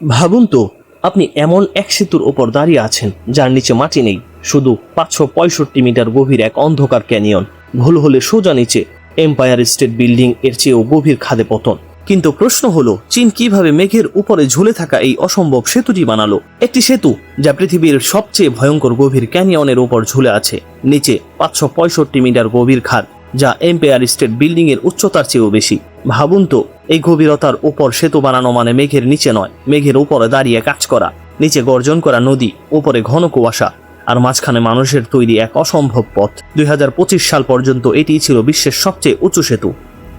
ভাবুন তো, আপনি এমন এক সেতুর ওপর দাঁড়িয়ে আছেন যার নিচে মাটি নেই, শুধু 565 মিটার গভীর এক অন্ধকার ক্যানিয়ন। ভুল হলে সোজা নিচে এম্পায়ার স্টেট বিল্ডিং এর চেয়েও গভীর খাদে পতন। কিন্তু প্রশ্ন হলো, চীন কিভাবে মেঘের উপরে ঝুলে থাকা এই অসম্ভব সেতুটি বানালো? একটি সেতু যা পৃথিবীর সবচেয়ে ভয়ঙ্কর গভীর ক্যানিয়নের উপর ঝুলে আছে। নিচে 565 মিটার গভীর খাদ, যা এম্পায়ার স্টেট বিল্ডিং এর উচ্চতার চেয়েও বেশি। ভাবুন তো, এই গভীরতার উপর সেতু বানানো মানে মেঘের নিচে নয়, মেঘের উপরে দাঁড়িয়ে কাজ করা। নিচে গর্জন করা নদী, উপরে ঘন কুয়াশা, আর মাঝখানে মানুষের তৈরি এক অসম্ভব পথ। 2025 সাল পর্যন্ত এটিই ছিল বিশ্বের সবচেয়ে উঁচু সেতু।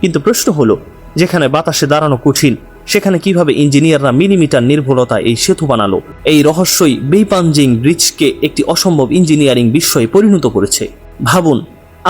কিন্তু প্রশ্ন হলো, যেখানে বাতাসে দাঁড়ানো কঠিন, সেখানে কিভাবে ইঞ্জিনিয়াররা মিলিমিটার নির্ভুলতায় এই সেতু বানালো? এই রহস্যই বেইপাঞ্জিং ব্রিজকে একটি অসম্ভব ইঞ্জিনিয়ারিং বিস্ময়ে পরিণত করেছে। ভাবুন,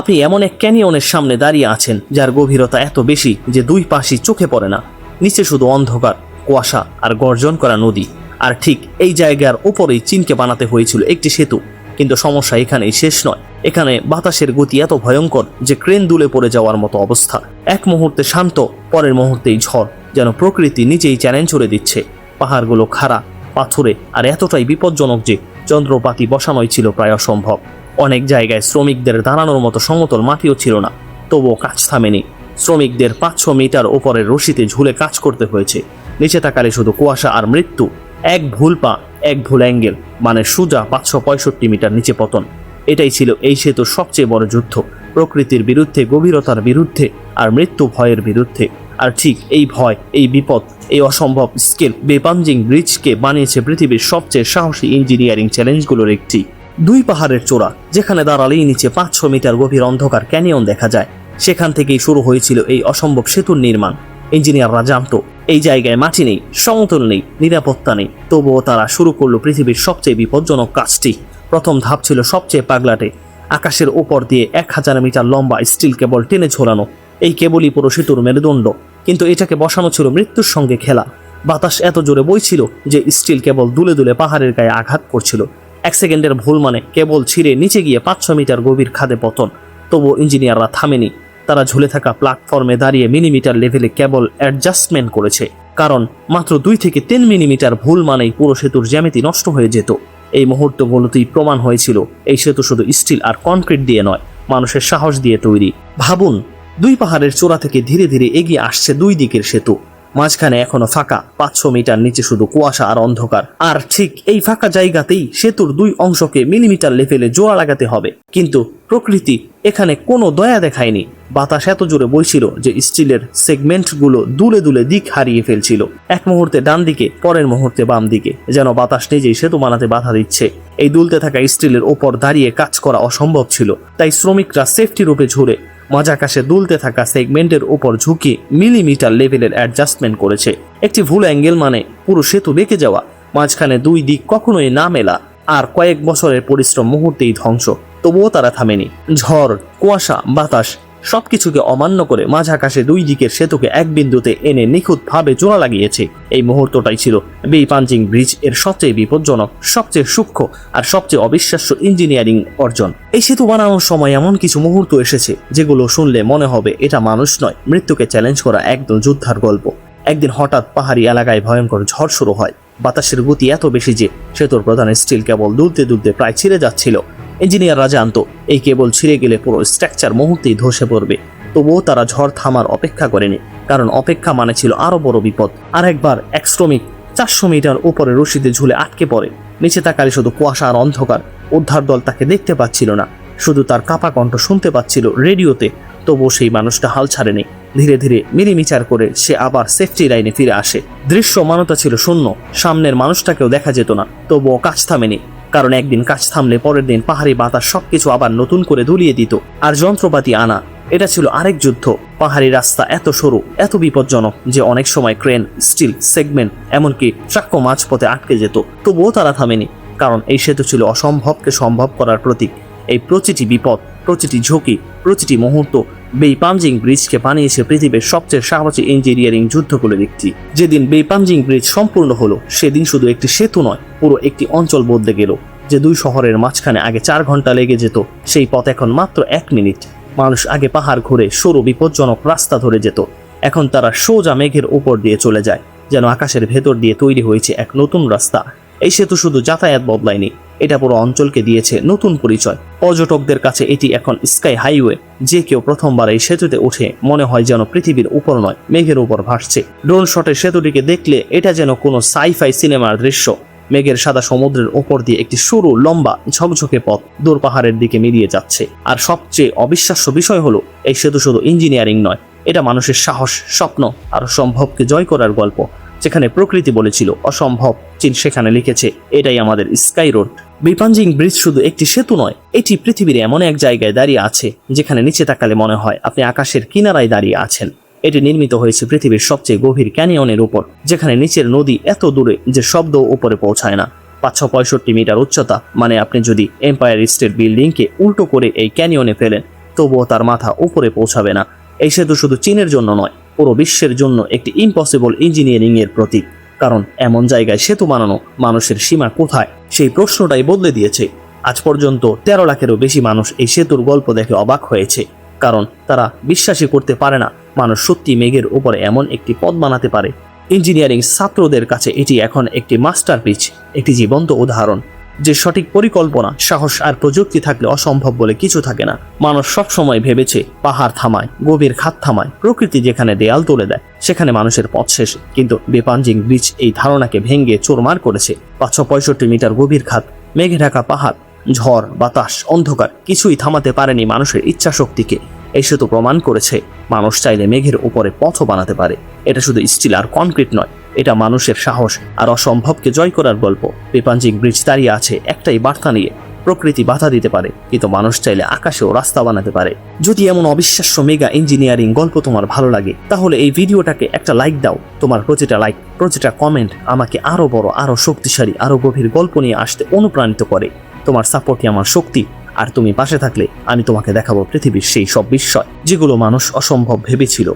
আপনি এমন এক ক্যানিয়নের সামনে দাঁড়িয়ে আছেন যার গভীরতা এত বেশি যে দুই পাশই চোখে পড়ে না। নিচে শুধু অন্ধকার, কুয়াশা আর গর্জন করা নদী। আর ঠিক এই জায়গার উপরেই চীনকে বানাতে হয়েছিল একটি সেতু। কিন্তু সমস্যা এখানেই শেষ নয়। এখানে বাতাসের গতি এত ভয়ঙ্কর যে ক্রেন দুলে পড়ে যাওয়ার মতো অবস্থা। এক মুহূর্তে শান্ত, পরের মুহূর্তেই ঝড়, যেন প্রকৃতি নিজেই চ্যালেঞ্জ ছুড়ে দিচ্ছে। পাহাড়গুলো খাড়া, পাথুরে আর এতটাই বিপজ্জনক যে যন্ত্রপাতি বসানোই ছিল প্রায় অসম্ভব। অনেক জায়গায় শ্রমিকদের দাঁড়ানোর মতো সমতল মাটিও ছিল না, তবুও কাজ থামেনি। শ্রমিকদের 500 মিটার ওপরের রশিতে ঝুলে কাজ করতে হয়েছে। নিচে তাকালে শুধু কুয়াশা আর মৃত্যু। এক ভুল পা, এক ভুল অ্যাঙ্গেল, মানে সোজা 565 মিটার নিচে পতন। এটাই ছিল এই সেতুর সবচেয়ে বড় যুদ্ধ, প্রকৃতির বিরুদ্ধে, গভীরতার বিরুদ্ধে আর মৃত্যু ভয়ের বিরুদ্ধে। আর ঠিক এই ভয়, এই বিপদ, এই অসম্ভব স্কেল বেইপাঞ্জিং ব্রিজকে বানিয়েছে পৃথিবীর সবচেয়ে সাহসী ইঞ্জিনিয়ারিং চ্যালেঞ্জগুলোর একটি। দুই পাহাড়ের চূড়া, যেখানে দাঁড়ালেই নিচে 500 মিটার গভীর অন্ধকার ক্যানিয়ন দেখা যায়। সেখান থেকেই শুরু হয়েছিল এই অসম্ভব সেতুর নির্মাণ। ইঞ্জিনিয়াররা জানতো এই জায়গায় মাটি নেই, সমতল নেই, নিরাপত্তা নেই, তবুও তারা শুরু করলো পৃথিবীর সবচেয়ে বিপজ্জনক কাজটি। প্রথম ধাপ ছিল সবচেয়ে পাগলাটে, আকাশের ওপর দিয়ে 1000 মিটার লম্বা স্টিল কেবল টেনে ঝোলানো। এই কেবলই পুরো সেতুর মেরুদণ্ড, কিন্তু এটাকে বসানো ছিল মৃত্যুর সঙ্গে খেলা। বাতাস এত জোরে বইছিল যে স্টিল কেবল দুলে দুলে পাহাড়ের গায়ে আঘাত করছিল। 1 সেকেন্ডের ভুল মানে কেবল ছিঁড়ে নিচে গিয়ে 500 মিটার গভীর খাদে পতন। তবুও ইঞ্জিনিয়াররা থামেনি। তারা ঝুলে থাকা প্ল্যাটফর্মে দাঁড়িয়ে মিলিমিটার লেভেলে কেবল অ্যাডজাস্টমেন্ট করেছে, কারণ মাত্র 2 থেকে 3 মিলিমিটার ভুল মানেই পুরো সেতুর জ্যামিতি নষ্ট হয়ে যেত। এই মুহূর্তগুলোতেই প্রমাণ হয়েছিল এই সেতু শুধু স্টিল আর কনক্রিট দিয়ে নয়, মানুষের সাহস দিয়ে তৈরি। ভাবুন, দুই পাহাড়ের চূড়া থেকে ধীরে ধীরে এগিয়ে আসছে দুই দিকের সেতু। মাঝখানে এখনো ফাঁকা, 500 মিটার নিচে শুধু কুয়াশা আর অন্ধকার। আর ঠিক এই ফাঁকা জায়গাতেই সেতুর দুই অংশকে মিলিমিটার লেভেলে জোড়া লাগাতে হবে। কিন্তু প্রকৃতি এখানে কোনো দয়া দেখায়নি। বাতাস এত জোরে বইছিল যে স্টিলের সেগমেন্টগুলো দুলে দুলে দিক হারিয়ে ফেলছিল। এক মুহূর্তে ডান দিকে, পরের মুহূর্তে বাম দিকে, যেন বাতাস নিজেই সেতু বানাতে বাধা দিচ্ছে। এই দুলতে থাকা স্টিলের ওপর দাঁড়িয়ে কাজ করা অসম্ভব ছিল, তাই শ্রমিকরা সেফটি রূপে ঝুলে মাঝাকাশে দুলতে থাকা সেগমেন্টের উপর ঝুঁকে মিলিমিটার লেভেলের অ্যাডজাস্টমেন্ট করেছে। একটি ভুল অ্যাঙ্গেল মানে পুরো সেতু বেঁকে যাওয়া, মাঝখানে দুই দিক কখনোই না মেলা, আর কয়েক বছরের পরিশ্রম মুহূর্তেই ধ্বংস। তবুও তারা থামেনি। ঝড়, কুয়াশা, বাতাস সবকিছুকে অমান্য করে মাঝাকাশে দুই দিকের সেতুকে এক বিন্দুতে এনে নিখুঁতভাবে জোড়া লাগিয়েছে। এই মুহূর্তটাই ছিল বেইপাঞ্জিং ব্রিজ এর সবচেয়ে বিপজ্জনক, সবচেয়ে সূক্ষ্ম আর সবচেয়ে অবিশ্বাস্য ইঞ্জিনিয়ারিং অর্জন। এই সেতু বানানোর সময় এমন কিছু মুহূর্ত এসেছে যেগুলো শুনলে মনে হবে এটা মানুষ নয়, মৃত্যুকে চ্যালেঞ্জ করা একদম যোদ্ধার গল্প। একদিন হঠাৎ পাহাড়ি এলাকায় ভয়ঙ্কর ঝড় শুরু হয়। বাতাসের গতি এত বেশি যে সেতুর প্রধান স্টিল কেবল দুলতে দুলতে প্রায় ছিঁড়ে যাচ্ছিল। ইঞ্জিনিয়াররা জানতো এই কেবল ছিঁড়ে গেলে পুরো স্ট্রাকচার মুহূর্তেই ধসে পড়বে। তবুও তারা ঝড় থামার অপেক্ষা করেনি, কারণ অপেক্ষা মানে ছিল আরো বড় বিপদ। আর একবার এক শ্রমিক 400 মিটার উপরে রশিদে ঝুলে আটকে পড়ে। নিচে তাকালে শুধু কুয়াশা আর অন্ধকার। উদ্ধার দল তাকে দেখতে পাচ্ছিল না, শুধু তার কাঁপা কণ্ঠ শুনতে পাচ্ছিল রেডিওতে। তবুও সেই মানুষটা হাল ছাড়েনি। ধীরে ধীরে মিলিমিটার করে সে আবার সেফটি লাইনে ফিরে আসে। দৃশ্যমানতা ছিল শূন্য, সামনের মানুষটাকেও দেখা যেত না। তবুও কাজ থামেনি, কারণ একদিন কাজ থামলে পরের দিন পাহাড়ি বাতাস সবকিছু আবার নতুন করে দুলিয়ে দিত। আর যন্ত্রপাতি আনা, এটা ছিল আরেক যুদ্ধ। পাহাড়ি রাস্তা এত সরু, এত বিপজ্জনক যে অনেক সময় ক্রেন, স্টিল সেগমেন্ট, এমনকি ট্রাকও মাঝপথে আটকে যেত। তবুও তারা থামেনি, কারণ এই সেতু ছিল অসম্ভবকে সম্ভব করার প্রতীক। এই প্রতিটি বিপদ, প্রতিটি ঝুঁকি, প্রতিটি মুহূর্ত বেইপাঞ্জিং ব্রিজকে বানিয়েছে পৃথিবীর সবচেয়ে সাহসী ইঞ্জিনিয়ারিং যুদ্ধগুলোর একটি। যেদিন বেইপাঞ্জিং ব্রিজ সম্পূর্ণ হলো, সেদিন শুধু একটি সেতু নয়, পুরো একটি অঞ্চল বদলে গেল। যে দুই শহরের মাঝখানে আগে 4 ঘন্টা লেগে যেত, সেই পথ এখন মাত্র 1 মিনিট। মানুষ আগে পাহাড় ঘুরে সরু বিপজ্জনক রাস্তা ধরে যেত, এখন তারা সোজা মেঘের উপর দিয়ে চলে যায়। যেন আকাশের ভেতর দিয়ে তৈরি হয়েছে এক নতুন রাস্তা। এই সেতু শুধু যাতায়াত বদলায়নি, এটা পুরো অঞ্চলকে দিয়েছে নতুন পরিচয়। পর্যটকদের কাছে এটি এখন স্কাই হাইওয়ে। যে কেউ প্রথমবার এই সেতুতে উঠে মনে হয় যেন পৃথিবীর উপর নয়, মেঘের উপর ভাসছে। ড্রোন শটে সেতুটিকে দেখলে এটা যেন কোনো সাইফাই সিনেমার দৃশ্য। মেঘের সাদা সমুদ্রের ওপর দিয়ে একটি সরু লম্বা ঝকঝকে পথ দূর পাহাড়ের দিকে মিলিয়ে যাচ্ছে। আর সবচেয়ে অবিশ্বাস্য বিষয় হলো, এই সেতু শুধু ইঞ্জিনিয়ারিং নয়, এটা মানুষের সাহস, স্বপ্ন আর সম্ভবকে জয় করার গল্প। যেখানে প্রকৃতি বলেছিল অসম্ভব, চীন সেখানে লিখেছে এটাই আমাদের স্কাই রোড। বিপাঞ্জিং ব্রিজ শুধু একটি সেতু নয়, এটি পৃথিবীর এমন এক জায়গায় দাঁড়িয়ে আছে যেখানে নিচে তাকালে মনে হয় আপনি আকাশের কিনারায় দাঁড়িয়ে আছেন। এটি নির্মিত হয়েছে পৃথিবীর সবচেয়ে গভীর ক্যানিয়নের উপর, যেখানে নিচের নদী এত দূরে যে শব্দ উপরে পৌঁছায় না। 565 মিটার উচ্চতা, মানে আপনি যদি এম্পায়ার স্টেট বিল্ডিংকে উল্টো করে এই ক্যানিয়নে ফেলেন তবুও তার মাথা উপরে পৌঁছাবে না। এই সেতু শুধু চীনের জন্য নয়, পুরো বিশ্বের জন্য একটি ইম্পসিবল ইঞ্জিনিয়ারিং এর প্রতীক। কারণ এমন জায়গায় সেতু বানানো মানুষের সীমা কোথায়, সেই প্রশ্নটাই বদলে দিয়েছে। আজ পর্যন্ত 13 লাখেরও বেশি মানুষ এই সেতুর গল্প দেখে অবাক হয়েছে, কারণ তারা বিশ্বাসই করতে পারে না মানুষ সত্যি মেঘের উপরে এমন একটি পথ বানাতে পারে। ইঞ্জিনিয়ারিং ছাত্রদের কাছে এটি এখন একটি মাস্টারপিস, একটি জীবন্ত উদাহরণ যে সঠিক পরিকল্পনা, সাহস আর প্রযুক্তি থাকলে অসম্ভব বলে কিছু থাকে না। মানুষ সবসময় ভেবেছে পাহাড় থামায়, গভীর খাত থামায়, প্রকৃতি যেখানে দেয়াল তুলে দেয় সেখানে মানুষের পথ শেষ। কিন্তু বিপাঞ্জিং ব্রিজ এই ধারণাকে ভেঙে চুরমার করেছে। 565 মিটার গভীর খাত, মেঘে ঢাকা পাহাড়, ঝড়, বাতাস, অন্ধকার কিছুই থামাতে পারেনি মানুষের ইচ্ছা শক্তিকে। এই সেতু প্রমাণ করেছে মানুষ চাইলে মেঘের উপরে পথও বানাতে পারে। এটা শুধু স্টিল আর কনক্রিট নয়, এটা মানুষের সাহস আর অসম্ভবকে জয় করার গল্প। বিপাঞ্জিং ব্রিজ দাঁড়িয়ে আছে একটাই বার্তা নিয়ে, প্রকৃতি বাধা দিতে পারে কিন্তু মানুষ চাইলে আকাশেও রাস্তা বানাতে পারে। যদি এমন অবিশ্বাস্য মেগা ইঞ্জিনিয়ারিং গল্প তোমার ভালো লাগে তাহলে এই ভিডিওটাকে একটা লাইক দাও। তোমার প্রতিটা লাইক, প্রতিটা কমেন্ট আমাকে আরো বড়, আরো শক্তিশালী, আরো গভীর গল্প নিয়ে আসতে অনুপ্রাণিত করে। তোমার সাপোর্টই আমার শক্তি, আর তুমি পাশে থাকলে আমি তোমাকে দেখাবো পৃথিবীর সেই সব বিস্ময় যেগুলো মানুষ অসম্ভব ভেবেছিল।